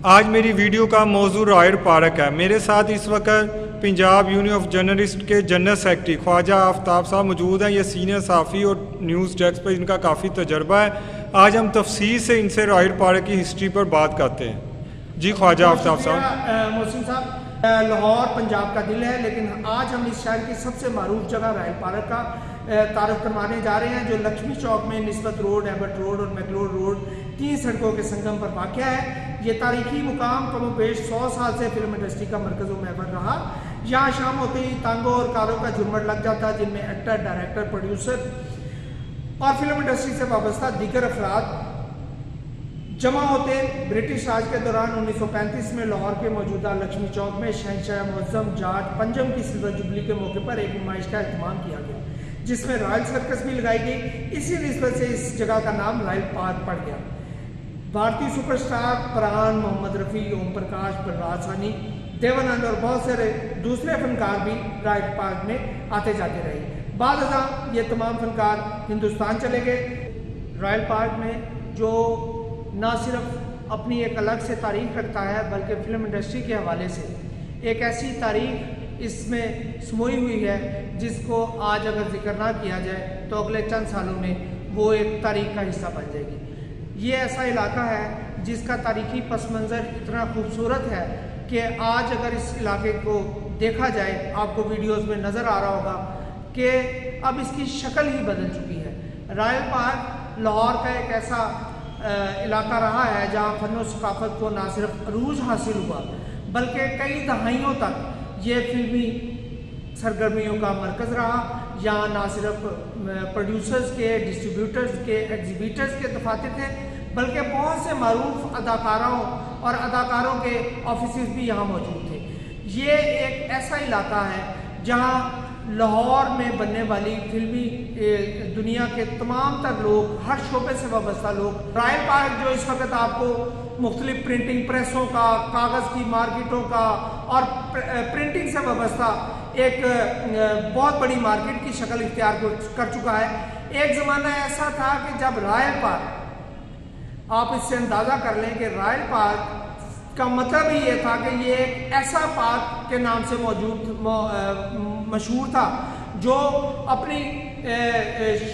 आज मेरी वीडियो का मौजू रॉयल पार्क है। मेरे साथ इस वक्त पंजाब यूनियन ऑफ जर्नलिस्ट के जनरल सेक्रेटरी ख्वाजा आफ्ताब साहब मौजूद हैं। ये सीनियर साफ़ी और न्यूज़ डेस्क पर इनका काफ़ी तजर्बा है। आज हम तफसील से इनसे रॉयल पार्क की हिस्ट्री पर बात करते हैं। जी ख्वाजा आफ्ताब साहब। मोहसिन साहब, लाहौर पंजाब का दिल है, लेकिन आज हम इस शहर की सबसे मारूफ जगह रॉयल पार्क का तारुफ करवाने जा रहे हैं, जो लक्ष्मी चौक में निस्बत रोड, एबर्ट रोड और मैकलोड रोड, 3 सड़कों के संगम पर वाक़ है। ये तारीखी मुकाम कमोबेश 100 साल से फिल्म इंडस्ट्री का मरकज़ महवर रहा। यहाँ शाम होते ही तांगों और कारों का झुरमट लग जाता, जिनमें एक्टर, डायरेक्टर, प्रोड्यूसर और फिल्म इंडस्ट्री से वाबस्ता दीगर अफराद जमा होते। ब्रिटिश राज के दौरान 1935 में लाहौर के मौजूदा लक्ष्मी चौक में शहंशाह मुअज़्ज़म जॉर्ज पंजम की सिल्वर जुबली के मौके पर एक नुमाइश का एहतमाम किया गया, जिसमें रॉयल सर्कस भी लगाई गई। इसी निस्बत से इस जगह का नाम रॉयल पार्क पड़ गया। भारतीय सुपरस्टार फरहान, मोहम्मद रफ़ी, ओम प्रकाश, प्रहलाद सानी, देवानंद और बहुत सारे दूसरे फनकार भी रॉयल पार्क में आते जाते रहे। बाद अज़ां ये तमाम फनकार हिंदुस्तान चले गए। रॉयल पार्क में जो ना सिर्फ अपनी एक अलग से तारीख रखता है, बल्कि फिल्म इंडस्ट्री के हवाले से एक ऐसी तारीख इसमें समोई हुई है जिसको आज अगर जिक्र ना किया जाए तो अगले चंद सालों में वो एक तारीख का हिस्सा बन जाएगी। ये ऐसा इलाका है जिसका तारीखी पस मंज़र इतना खूबसूरत है कि आज अगर इस इलाके को देखा जाए, आपको वीडियोस में नज़र आ रहा होगा कि अब इसकी शक्ल ही बदल चुकी है। रॉयल पार्क लाहौर का एक ऐसा इलाका रहा है जहाँ फ़न और सकाफ़त को ना सिर्फ अरूज हासिल हुआ, बल्कि कई दहाइयों तक ये फिल्मी सरगर्मियों का मरकज़ रहा। यहाँ ना सिर्फ प्रोड्यूसर्स के, डिस्ट्रीब्यूटर्स के, एग्जीबिटर्स के दफातर थे, बल्कि बहुत से मारूफ अदाकारों और अदाकारों के ऑफिस भी यहाँ मौजूद थे। ये एक ऐसा इलाका है जहाँ लाहौर में बनने वाली फिल्मी दुनिया के तमाम तर लोग, हर शोबे से वाबस्ता लोग, रॉयल पार्क जो इस वक्त आपको मुख्तलिफ प्रिंटिंग प्रेसों का, कागज़ की मार्केटों का और प्रिंटिंग से वाबस्ता एक बहुत बड़ी मार्केट की शक्ल इख्तियार कर चुका है। एक ज़माना ऐसा था कि जब रॉयल पार्क, आप इससे अंदाज़ा कर लें कि रॉयल पार्क का मतलब ही ये था कि ये एक ऐसा पार्क के नाम से मशहूर था जो अपनी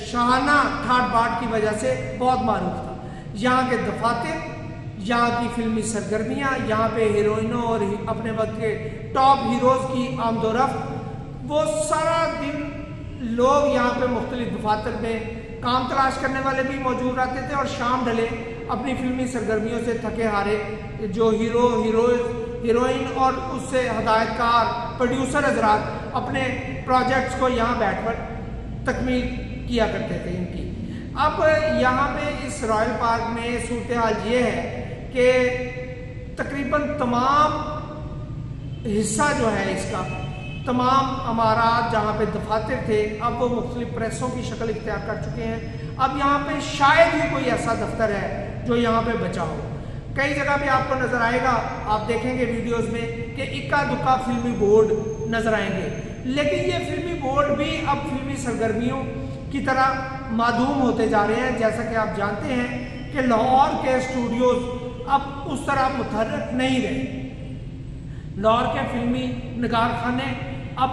शाहाना ठाट बाट की वजह से बहुत मारूफ था। यहाँ के दफातर, यहाँ की फिल्मी सरगर्मियाँ, यहाँ पे हीरोइनों और अपने वक्त के टॉप हीरोज़ की आमदोरफ्त, वो सारा दिन लोग यहाँ पे मुख्तलिफ दफातर में काम तलाश करने वाले भी मौजूद रहते थे और शाम ढले अपनी फिल्मी सरगर्मियों से थके हारे जो हीरोइन और उससे हदायतकार, प्रोड्यूसर हजरात अपने प्रोजेक्ट्स को यहाँ बैठकर तकमील किया करते थे इनकी। अब यहाँ पे इस रॉयल पार्क में सूरत हाल ये है कि तकरीबन तमाम हिस्सा जो है इसका, तमाम अमारात जहाँ पे दफातर थे, अब वो मुख्तलिफ प्रेसों की शक्ल इख्तियार कर चुके हैं। अब यहाँ पे शायद ही कोई ऐसा दफ्तर है जो यहाँ पे बचा हो। कई जगह पे आपको नजर आएगा, आप देखेंगे वीडियोस में कि इक्का दुक्का फिल्मी बोर्ड नजर आएंगे, लेकिन ये फिल्मी बोर्ड भी अब फिल्मी सरगर्मियों की तरह माधूम होते जा रहे हैं। जैसा कि आप जानते हैं कि लाहौर के स्टूडियोज अब उस तरह मुतहर्रिक नहीं रहे। लाहौर के फिल्मी निगार खाने अब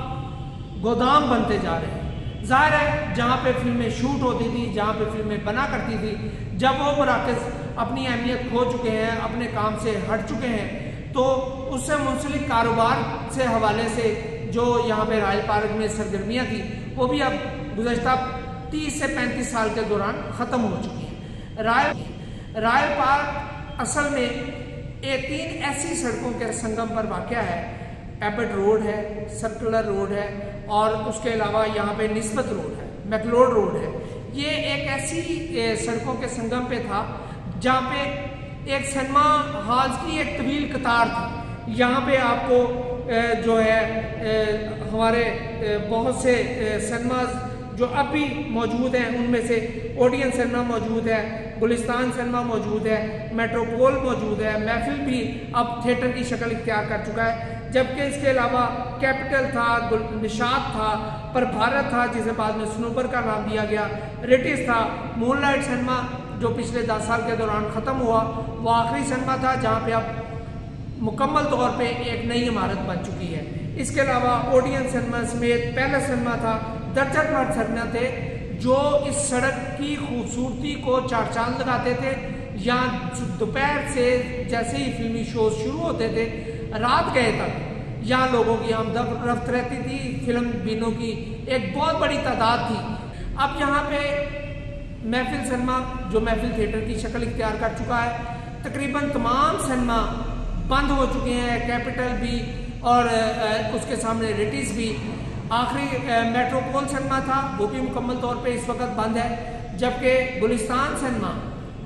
गोदाम बनते जा रहे हैं। ज़ाहिर है जहाँ पे फिल्में शूट होती थी, जहाँ पे फिल्में बना करती थी, जब वो मराकज़ अपनी अहमियत खो चुके हैं, अपने काम से हट चुके हैं, तो उससे मुंसलिक कारोबार से हवाले से जो यहाँ पे रॉयल पार्क में सरगर्मियाँ थी, वो भी अब गुज़श्ता 30 से 35 साल के दौरान ख़त्म हो चुकी है। रॉयल पार्क असल में 3 ऐसी सड़कों के संगम पर वाक़या है। एबर्ट रोड है, सर्कुलर रोड है और उसके अलावा यहाँ पे निस्बत रोड है, मैकलोड रोड है। ये एक ऐसी सड़कों के संगम पे था जहाँ पे एक सिनेमा हॉल्स की एक तवील कतार थी। यहाँ पे आपको जो है हमारे बहुत से सिनेमाज जो अब भी मौजूद हैं, उनमें से ओडियन सिनेमा मौजूद है, गुलिस्तान सिनेमा मौजूद है, मेट्रोपोल मौजूद है, महफिल भी अब थिएटर की शक्ल इख्तियार कर चुका है। जबकि इसके अलावा कैपिटल था, निशात था, पर भारत था जिसे बाद में स्नूपर का नाम दिया गया, रिटिश था, मूनलाइट सिनेमा जो पिछले 10 साल के दौरान ख़त्म हुआ, वो आखिरी सिनेमा था जहाँ पे अब मुकम्मल तौर पे एक नई इमारत बन चुकी है। इसके अलावा ओडियन सिनेमा समेत पहला सिनेमा था, दर्जनभर सिनेमा थे जो इस सड़क की खूबसूरती को चार चांद लगाते थे। यहाँ दोपहर से जैसे ही फिल्मी शोज शुरू होते थे रात गए तक यहाँ लोगों की आमद-रफ्त रहती थी, फिल्म बीनों की एक बहुत बड़ी तादाद थी। अब यहाँ पे महफिल सिनेमा जो महफिल थिएटर की शक्ल इख्तियार कर चुका है, तकरीबन तमाम सिनेमा बंद हो चुके हैं, कैपिटल भी और उसके सामने रिटिस भी। आखिरी मेट्रोपोल सिनेमा था वो भी मुकम्मल तौर पे इस वक्त बंद है, जबकि गुलिस्तान सिनेमा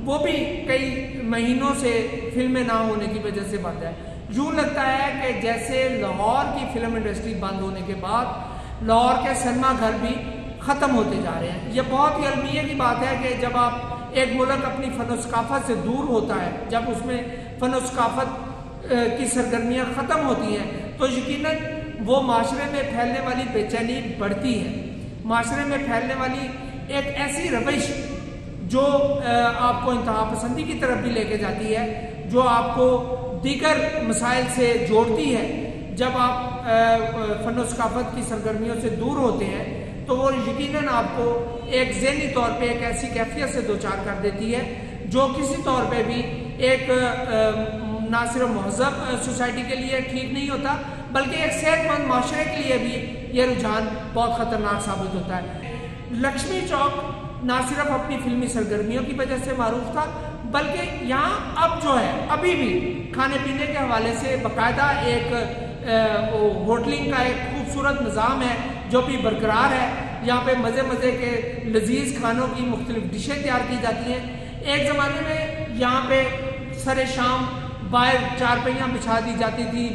वो भी कई महीनों से फिल्में ना होने की वजह से बंद है। यूँ लगता है कि जैसे लाहौर की फिल्म इंडस्ट्री बंद होने के बाद लाहौर के सिनेमा घर भी ख़त्म होते जा रहे हैं। यह बहुत ही अलमिया की बात है कि जब आप एक मुल्क अपनी फ़न-ओ-सक़ाफ़त से दूर होता है, जब उसमें फ़न-ओ-सक़ाफ़त की सरगर्मियाँ ख़त्म होती हैं, तो यकीनन वो माशरे में फैलने वाली बेचैनी बढ़ती है। माशरे में फैलने वाली एक ऐसी रविश जो आपको इंतहा पसंदी की तरफ भी लेके जाती है, जो आपको दीगर मसाइल से जोड़ती है। जब आप फ़न-ओ-सक़ाफ़त की सरगर्मियों से दूर होते हैं तो वो यकीनन आपको एक ज़हनी तौर पे एक ऐसी कैफियत से दोचार कर देती है जो किसी तौर पे भी एक ना सिर्फ महज़ब सोसाइटी के लिए ठीक नहीं होता, बल्कि एक सेहतमंद माशरे के लिए भी ये रुझान बहुत ख़तरनाक साबित होता है। लक्ष्मी चौक ना सिर्फ अपनी फिल्मी सरगर्मियों की वजह से मारूफ था, बल्कि यहाँ अब जो है अभी भी खाने पीने के हवाले से बाकायदा एक होटलिंग का एक खूबसूरत निज़ाम है जो भी बरकरार है। यहाँ पे मज़े मज़े के लजीज खानों की मुख्तलिफ डिशें तैयार की जाती हैं। एक ज़माने में यहाँ पे सरे शाम बाहर चारपाइयाँ बिछा दी जाती थी,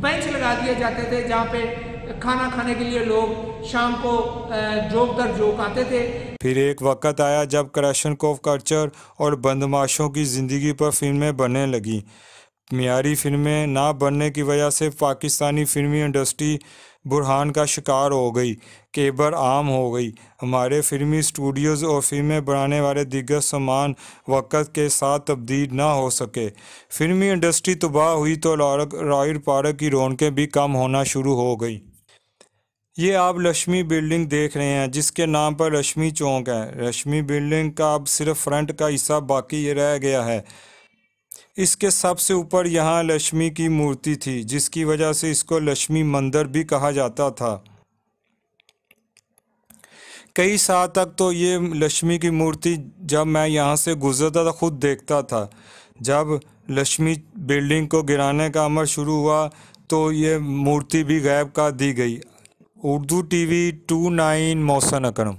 बेंच लगा दिए जाते थे जहाँ पे खाना खाने के लिए लोग शाम को जोक दर जोक आते थे। फिर एक वक्त आया जब कलेक्शनकोफ कल्चर और बदमाशों की ज़िंदगी पर फिल्में बनने लगी। मियारी फिल्में ना बनने की वजह से पाकिस्तानी फिल्मी इंडस्ट्री बुरहान का शिकार हो गई, केबर आम हो गई। हमारे फिल्मी स्टूडियोज़ और फिल्में बनाने वाले दिग्गज सामान वक्त के साथ तब्दील ना हो सके। फिल्मी इंडस्ट्री तबाह हुई तो रॉयल पार्क की रौनकें भी कम होना शुरू हो गई। ये आप लक्ष्मी बिल्डिंग देख रहे हैं जिसके नाम पर लक्ष्मी चौक है। लक्ष्मी बिल्डिंग का अब सिर्फ फ्रंट का हिस्सा बाकी रह गया है। इसके सबसे ऊपर यहाँ लक्ष्मी की मूर्ति थी, जिसकी वजह से इसको लक्ष्मी मंदिर भी कहा जाता था। कई साल तक तो ये लक्ष्मी की मूर्ति जब मैं यहाँ से गुजरता था खुद देखता था। जब लक्ष्मी बिल्डिंग को गिराने का अमल शुरू हुआ तो ये मूर्ति भी गायब कर दी गई। उर्दू टीवी 29 मोहसन अकरम।